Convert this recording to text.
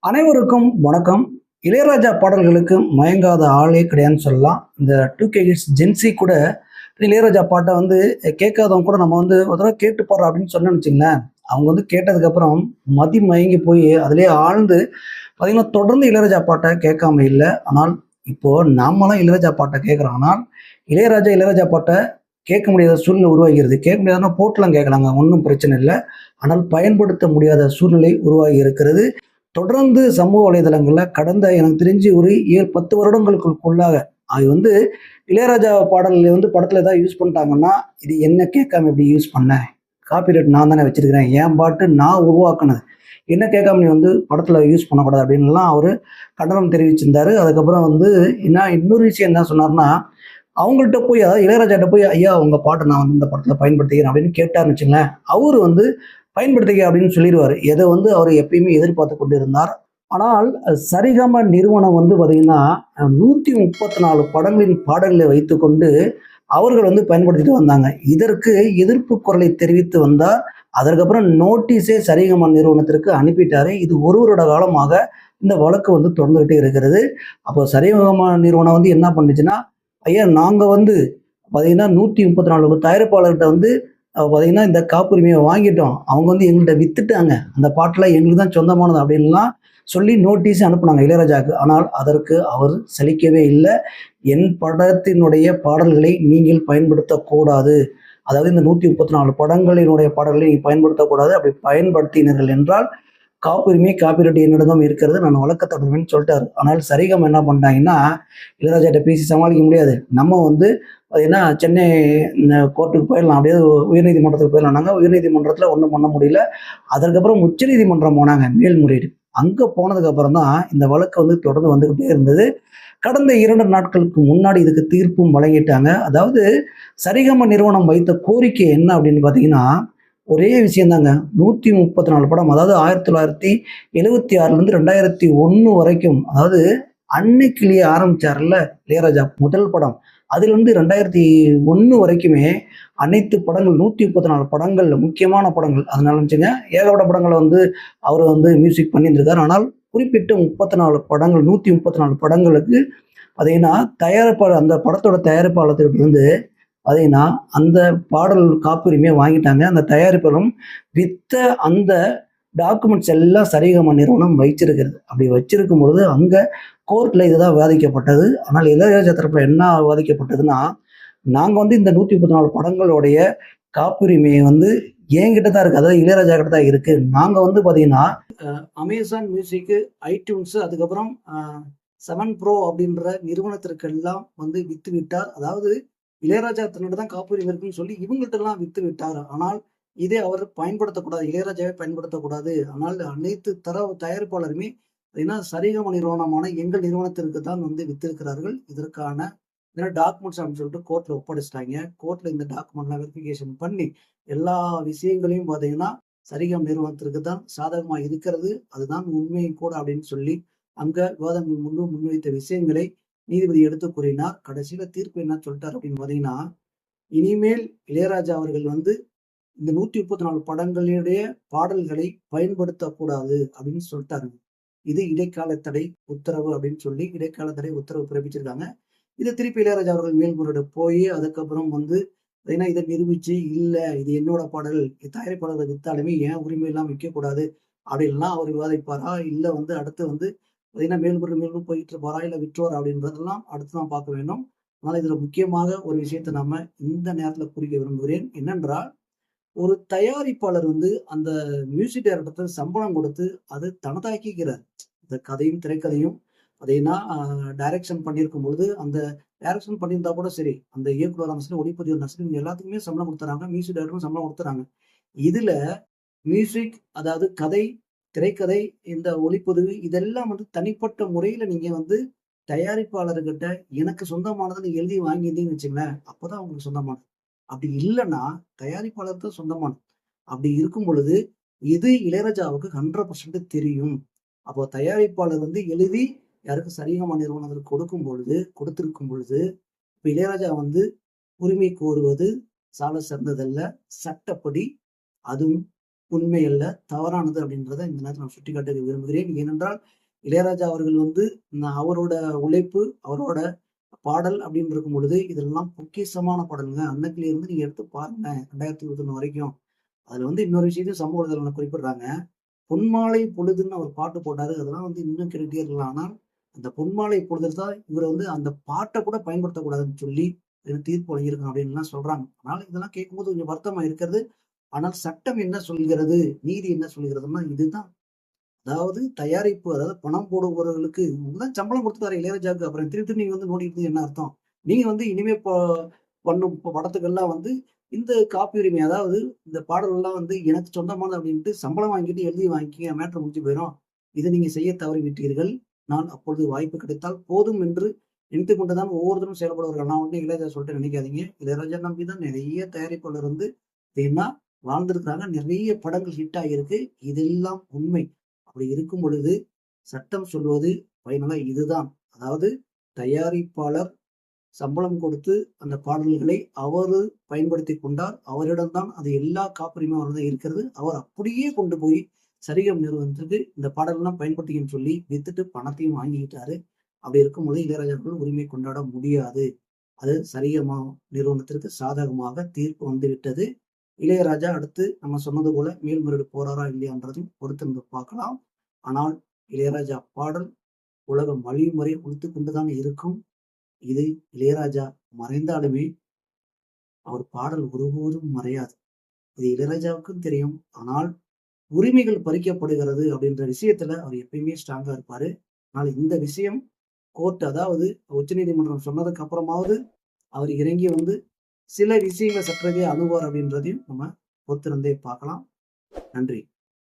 அனைவருக்கும் வணக்கம். இளையராஜா பாடல்களுக்கு மயங்காத ஆளே கிடையாதுன்னு சொல்லலாம். இந்த 2K கிட்ஸ் ஜென்சி கூட இளையராஜா பாட்டை வந்து கேட்காதவங்க கூட நம்ம வந்து ஒரு தடவை கேட்டு பாடுறோம் அப்படின்னு சொன்னோம்னு வச்சுங்களேன், அவங்க வந்து கேட்டதுக்கப்புறம் மதி மயங்கி போய் அதிலேயே ஆழ்ந்து பார்த்தீங்கன்னா, தொடர்ந்து இளையராஜா பாட்டை கேட்காம இல்ல. ஆனால் இப்போ நாமலாம் இளையராஜா பாட்டை கேட்குறோம். ஆனால் இளையராஜா பாட்டை கேட்க முடியாத சூழ்நிலை உருவாகிறது. கேட்க முடியாதுன்னா போட்டுலாம் கேட்கலாங்க. ஒண்ணும் பிரச்சனை இல்ல. ஆனால் பயன்படுத்த முடியாத சூழ்நிலை உருவாகி இருக்கிறது. தொடர்ந்து சமூக வலைதளங்கள்ல கடந்த எனக்கு தெரிஞ்சு ஒரு 7, 10 வருடங்களுக்குள்ளாக அது வந்து இளையராஜா பாடல்கள் வந்து படத்துல ஏதாவது யூஸ் பண்ணிட்டாங்கன்னா, "இது என்ன கேட்காம இப்படி யூஸ் பண்ண? காப்பிரைட் நான் தானே வச்சிருக்கிறேன். என் பாட்டு நான் உருவாக்குனது. என்ன கேட்காம நீ வந்து படத்துல யூஸ் பண்ணக்கூடாது." அப்படின்லாம் அவரு கண்டனம் தெரிவிச்சிருந்தாரு. அதுக்கப்புறம் வந்து இன்னொரு விஷயம் என்ன சொன்னாருன்னா, அவங்கள்ட்ட போய் அதாவது இளையராஜாட்ட போய், "ஐயா உங்க பாட்ட நான் வந்து இந்த படத்துல பயன்படுத்திக்கிறேன்." அப்படின்னு கேட்டாருன்னு வச்சுக்கங்களேன், அவரு வந்து பயன்படுத்திக்க அப்படின்னு சொல்லிருவாரு. எத வந்து அவரு எப்பயுமே எதிர்பார்த்து கொண்டிருந்தார். ஆனால் சரிகம நிறுவனம் வந்து பார்த்தீங்கன்னா, 134 படங்களின் பாடல்களை வைத்துக்கொண்டு அவர்கள் வந்து பயன்படுத்திட்டு வந்தாங்க. இதற்கு எதிர்ப்பு குரலை தெரிவித்து வந்தார். அதற்கப்புறம் நோட்டீஸே சரிகம நிறுவனத்திற்கு அனுப்பிட்டாரு. இது 1 வருட காலமாக இந்த வழக்கு வந்து தொடர்ந்துகிட்டே இருக்கிறது. அப்போ சரிகம நிறுவனம் வந்து என்ன பண்ணுச்சுன்னா, ஐயா நாங்க வந்து பார்த்தீங்கன்னா 134 தயாரிப்பாளர்கிட்ட வந்து பார்த்தீங்கன்னா, இந்த காப்புரிமைய வாங்கிட்டோம். அவங்க வந்து எங்கள்ட்ட வித்துட்டாங்க. அந்த பாட்டுலாம் எங்களுக்கு தான் சொந்தமானது அப்படின்லாம் சொல்லி நோட்டீஸ் அனுப்புனாங்க இளையராஜாவுக்கு. ஆனால் அதற்கு அவர் சலிக்கவே இல்ல. என் படத்தினுடைய பாடல்களை நீங்கள் பயன்படுத்தக்கூடாது. அதாவது இந்த 134 படங்களினுடைய பாடல்களை நீங்க பயன்படுத்தக்கூடாது. அப்படி பயன்படுத்தினீர்கள் என்றால் காப்பிரைட் என்னிடம் இருக்கிறது. நான் வழக்க தொடருவேன்னு சொல்லிட்டாரு. ஆனால் சரிகம என்ன பண்ணிட்டாங்கன்னா, இளையராஜாட்ட பேசி சமாளிக்க முடியாது. நம்ம வந்து பார்த்தீங்கன்னா, சென்னை கோர்ட்டுக்கு போயிடலாம். அப்படியே உயர்நீதிமன்றத்துக்கு போயிடலாம்னாங்க. உயர்நீதிமன்றத்தில ஒண்ணும் பண்ண முடியல. அதற்கப்புறம் உச்சநீதிமன்றம் போனாங்க மேல்முறையீடு. அங்க போனதுக்கப்புறம் தான் இந்த வழக்கு வந்து தொடர்ந்து வந்துகிட்டே இருந்தது. கடந்த 2 நாட்களுக்கு முன்னாடி இதுக்கு தீர்ப்பும் வழங்கிட்டாங்க. அதாவது சரிகம நிறுவனம் வைத்த கோரிக்கை என்ன அப்படின்னு பார்த்தீங்கன்னா, ஒரே விஷயம் தாங்க. 134 படம். அதாவது 1976லேருந்து 2001 வரைக்கும். அதாவது அன்னைக்கிளியே ஆரம்பிச்சார்ல இளையராஜா முதல் படம். அதிலிருந்து 2001 வரைக்குமே அனைத்து படங்கள் 134 படங்கள் முக்கியமான படங்கள். அதனால வச்சுங்க ஏகப்பட்ட படங்கள வந்து அவரு வந்து மியூசிக் பண்ணியிருந்திருக்காரு. ஆனால் குறிப்பிட்ட 34 படங்கள் 134 படங்களுக்கு பார்த்தீங்கன்னா, தயாரிப்பாளர் அந்த படத்தோட தயாரிப்பாளர்கிட்ட இருந்து பார்த்தீங்கன்னா, அந்த பாடல் காப்புரிமைய வாங்கிட்டாங்க. அந்த தயாரிப்பாளரும் வித்த அந்த டாக்குமெண்ட்ஸ் எல்லாம் சரிகம நிறுவனம் வைச்சிருக்கிறது. அப்படி வச்சிருக்கும் பொழுது, அங்க கோர்ட்ல இதுதான் விவாதிக்கப்பட்டது. ஆனால் இளையராஜா தரப்புல என்ன விவாதிக்கப்பட்டதுன்னா, நாங்க வந்து இந்த 134 படங்களுடைய காப்புரிமைய வந்து என்கிட்ட தான் இருக்கு. அதாவது இளையராஜா கிட்ட தான் இருக்கு. நாங்க வந்து பார்த்தீங்கன்னா, அமேசான் மியூசிக், ஐடியூன்ஸ் அதுக்கப்புறம் 7 ப்ரோ அப்படின்ற நிறுவனத்திற்கெல்லாம் வந்து வித்து விட்டார். அதாவது இளையராஜா தன்னிடம் தான் காப்புரிமை இருக்குன்னு சொல்லி இவங்கள்ட்டலாம் வித்து விட்டார். ஆனால் இதை அவர் பயன்படுத்தக்கூடாது. இளையராஜாவே பயன்படுத்தக்கூடாது. ஆனால் அனைத்து தயாரிப்பாளருமே ஏன்னா சரிகம நிறுவனமான எங்கள் நிறுவனத்திற்கு தான் வந்து வித்திருக்கிறார்கள். இதற்கான டாக்குமெண்ட்ஸ் அப்படின்னு சொல்லிட்டு கோர்ட்ல ஒப்படைச்சிட்டாங்க. கோர்ட்ல இந்த டாக்குமெண்ட்லாம் வெரிஃபிகேஷன் பண்ணி எல்லா விஷயங்களையும் பார்த்தீங்கன்னா, சரிகம நிறுவனத்திற்கு தான் சாதகமா இருக்கிறது. அதுதான் உண்மையும் கூட அப்படின்னு சொல்லி அங்க விவாதங்கள் முன்வைத்த விஷயங்களை நீதிபதி எடுத்து கூறினார். கடைசியில தீர்ப்பு என்ன சொல்லிட்டாரு அப்படின்னு பார்த்தீங்கன்னா, இனிமேல் இளையராஜா அவர்கள் வந்து இந்த 134 படங்களுடைய பாடல்களை பயன்படுத்தக்கூடாது அப்படின்னு சொல்லிட்டாருங்க. இது இடைக்கால தடை உத்தரவு அப்படின்னு சொல்லி இடைக்கால தடை உத்தரவு பிறப்பிச்சிருக்காங்க. இத திருப்பி இளையராஜா அவர்கள் மேல்முறையீடு போயி, அதுக்கப்புறம் வந்து பார்த்தீங்கன்னா, இத நிரூபிச்சு, "இல்ல இது என்னோட பாடல். தயாரிப்பாளர்கள் வித்தாலுமே என் உரிமையெல்லாம் விக்கக்கூடாது." அப்படின்லாம் அவர் விவாதிப்பாரா? இல்ல வந்து அடுத்து வந்து பார்த்தீங்கன்னா, மேல்முறையீடு போயிட்டு இருப்பாரா? இல்ல விட்டுருவாரா? அப்படின்றதெல்லாம் அடுத்து தான் பார்க்க வேண்டும். ஆனால் இதுல முக்கியமாக ஒரு விஷயத்த நாம இந்த நேரத்துல குறிக்க விரும்புகிறேன். என்னென்றால், ஒரு தயாரிப்பாளர் வந்து அந்த மியூசிக் டைரக்டருக்கு சம்பளம் கொடுத்து அது தனதாக்கிக்கிறார். இந்த கதையும், திரைக்கதையும் பார்த்தீங்கன்னா, டைரக்ஷன் பண்ணியிருக்கும் பொழுது, அந்த டைரக்ஷன் பண்ணியிருந்தா கூட சரி, அந்த இயக்குனரா இருந்தாலும் சரி, ஒளிப்பதிவா இருந்தாலும் சரி, இவங்க எல்லாத்துக்குமே சம்பளம் குடுத்துறாங்க. மியூசிக் டைரக்டருக்கும் சம்பளம் குடுத்துறாங்க. இதுல மியூசிக் அதாவது கதை, திரைக்கதை, இந்த ஒளிப்பதிவு இதெல்லாம் வந்து தனிப்பட்ட முறையில நீங்க வந்து தயாரிப்பாளர்கிட்ட எனக்கு சொந்தமானதுன்னு எழுதி வாங்கியிருந்தீங்கன்னு வச்சுக்கங்களேன், அப்பதான் உங்களுக்கு சொந்தமானது. அப்படி இல்லன்னா, தயாரிப்பாளருக்கு தான் சொந்தமானது. அப்படி இருக்கும் பொழுது, இது இளையராஜாவுக்கு 100% தெரியும். அப்போ தயாரிப்பாளர் வந்து எழுதி யாருக்கு சரிகம நிறுவனத்திற்கு கொடுத்திருக்கும் பொழுது, இப்ப இளையராஜா வந்து உரிமை கோருவது சால சிறந்ததல்ல. சட்டப்படி அதுவும் உண்மை அல்ல, தவறானது அப்படின்றத இந்த நேரத்தில் நான் சுட்டிக்காட்ட விரும்புகிறேன். ஏனென்றால் இளையராஜா அவர்கள் வந்து அவரோட உழைப்பு, அவரோட பாடல் அப்படின்னு இருக்கும் பொழுது இதெல்லாம் பொக்கிஷமான பாடலுங்க. அன்னக்கிளி இருந்து நீங்க எடுத்து பாருங்க 2021 வரைக்கும். அதுல வந்து இன்னொரு விஷயத்தையும் சமூக வலைதளங்கள்ல குறிப்பிடுறாங்க. பொன்மாலை பொழுதுன்னு அவர் பாட்டு போட்டாரு. அதெல்லாம் வந்து இன்னும் கேட்டுட்டே இருக்கலாம். ஆனால் அந்த பொன்மாலை பொழுதில தான் இவர வந்து அந்த பாட்ட கூட பயன்படுத்தக்கூடாதுன்னு சொல்லி தீர்ப்பு வழங்கியிருக்காங்க அப்படின்லாம் சொல்றாங்க. அதனால இதெல்லாம் கேட்கும்போது கொஞ்சம் வருத்தமா இருக்கிறது. ஆனால் சட்டம் என்ன சொல்கிறது? நீதி என்ன சொல்கிறதுன்னா இதுதான். அதாவது தயாரிப்பு, அதாவது பணம் போடுபவர்களுக்கு தான் சம்பளம் குடுத்துட்டாரு இளையராஜாவுக்கு. அப்புறம் திருப்பி நீங்க வந்து நோண்டிட்டு இருந்தா என்ன அர்த்தம்? நீங்க வந்து இனிமே பண்ணும் படத்துக்கெல்லாம் வந்து இந்த காப்பி உரிமை, அதாவது இந்த பாடல்கள்லாம் வந்து எனக்கு சொந்தமானது அப்படின்ட்டு சம்பளம் வாங்கிட்டு எழுதி வாங்கிக்கங்க. மேட்டர் முடிஞ்சு போயிரும். இத நீங்க செய்ய தவறிவிட்டீர்கள். நான் அப்பொழுது வாய்ப்பு கிடைத்தால் போதும் என்று நினைத்துக் கொண்டு தான் ஒவ்வொருத்தரும் செயல்படுவார்கள். நான் உடனே இளையராஜா சொல்லிட்டு நினைக்காதீங்க. இளையராஜா நம்பி தான் நெறைய தயாரிப்பாளர் வந்து பார்த்தீங்கன்னா வாழ்ந்திருக்கிறாங்க. நெறைய படங்கள் ஹிட் ஆகியிருக்கு. இதெல்லாம் உண்மை. அப்படி இருக்கும் பொழுது சட்டம் சொல்வது பயனுள்ள இதுதான். அதாவது தயாரிப்பாளர் சம்பளம் கொடுத்து அந்த பாடல்களை அவரு பயன்படுத்திக் கொண்டார். அவரிடம்தான் அது எல்லா காப்புரிமையும் அவரிடம் இருக்கிறது. அவர் அப்படியே கொண்டு போய் சரிகம நிறுவனத்துக்கு இந்த பாடல்லாம் பயன்படுத்திக்கன்னு சொல்லி வித்துட்டு பணத்தையும் வாங்கிக்கிட்டாரு. அப்படி இருக்கும்போது இளையராஜா அவர்கள் உரிமை கொண்டாட முடியாது. அது சரிகம நிறுவனத்திற்கு சாதகமாக தீர்ப்பு வந்துவிட்டது. இளையராஜா அடுத்து நம்ம சொன்னது போல மேல்முறையீடு போறாரா இல்லையான்றதையும் பொறுத்திருந்து பார்க்கலாம். ஆனால் இளையராஜா பாடல் உலகம் அழியும் வரை ஒலித்துக் கொண்டுதான் இருக்கும். இது இளையராஜா மறைந்தாலுமே அவர் பாடல் ஒருபோதும் மறையாது. இது இளையராஜாவுக்கும் தெரியும். ஆனால் உரிமைகள் பறிக்கப்படுகிறது அப்படின்ற விஷயத்துல அவர் எப்பயுமே ஸ்ட்ராங்கா இருப்பாரு. ஆனால் இந்த விஷயம் கோர்ட், அதாவது உச்சநீதிமன்றம் சொன்னதுக்கு அப்புறமாவது அவர் இறங்கி வந்து சில விஷயங்களை சற்றவே அணுகுவார் அப்படின்றதையும் நம்ம பொறுத்திருந்தே பார்க்கலாம். நன்றி.